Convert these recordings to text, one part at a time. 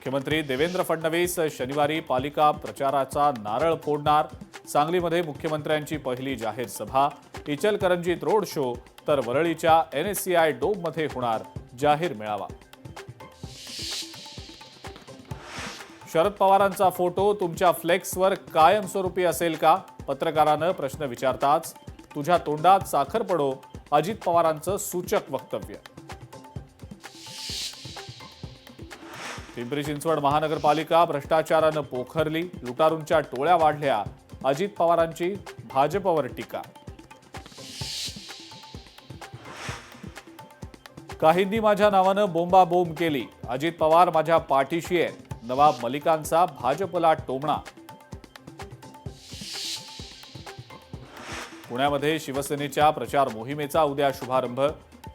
मुख्यमंत्री देवेंद्र फडणवीस शनिवारी पालिका प्रचाराचा नारळ फोडणार। सांगलीमध्ये मुख्यमंत्र्यांची पहिली जाहीर सभा, इचलकरंजीत रोड शो, तर वरळीच्या NSCI डोममध्ये होणार जाहीर मेळावा। शरद पवारांचा फोटो तुमच्या फ्लेक्सवर कायमस्वरूपी असेल का? पत्रकारानं प्रश्न विचारताच तुझ्या तोंडात साखर पडो, अजित पवारांचं सूचक वक्तव्य। पिंपरी चिंचवड महानगरपालिका भ्रष्टाचारानं पोखरली, लुटारूंच्या टोळ्या वाढल्या, अजित पवारांची भाजपवर टीका। काहींनी माझ्या नावानं बोंबाबोंब केली, अजित पवार माझ्या पाठीशी आहेत, नवाब मलिकांचा भाजपला टोमणा। पुण्यामध्ये शिवसेनेच्या प्रचार मोहिमेचा उद्या शुभारंभ,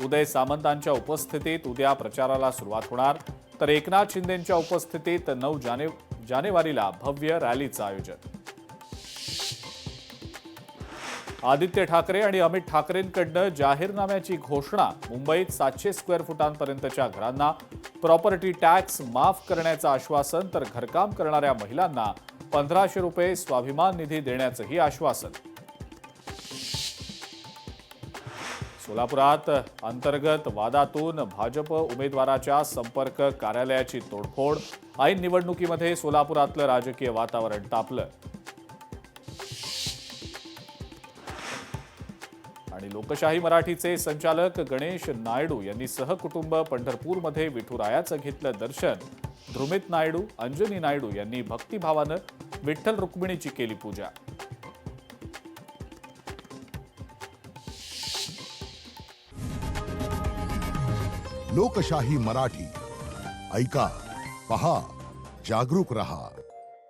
उदय सामंतांच्या उपस्थितीत उद्या प्रचाराला सुरुवात होणार, तर एकनाथ शिंदेंच्या उपस्थितीत 9 जानेवारीला भव्य रॅलीचं आयोजन। आदित्य ठाकरे आणि अमित ठाकरेंकडनं जाहीरनाम्याची घोषणा, मुंबईत 700 स्क्वेअर फुटांपर्यंतच्या घरांना प्रॉपर्टी टॅक्स माफ करण्याचं आश्वासन, तर घरकाम करणाऱ्या महिलांना 1500 रुपये स्वाभिमान निधी देण्याचंही आश्वासन। सोलापुरात अंतर्गत वादातून भाजप उमेदवाराच्या संपर्क कार्यालयाची तोडफोड, ऐन निवडणुकीमध्ये सोलापुरातलं राजकीय वातावरण तापलं। आणि लोकशाही मराठीचे संचालक गणेश नायडू यांनी सहकुटुंब पंढरपूरमध्ये विठुरायाचं घेतलं दर्शन। ध्रुमित नायडू, अंजनी नायडू यांनी भक्तिभावानं विठ्ठल रुक्मिणीची केली पूजा। लोकशाही मराठी ऐका, पहा, जागरूक रहा।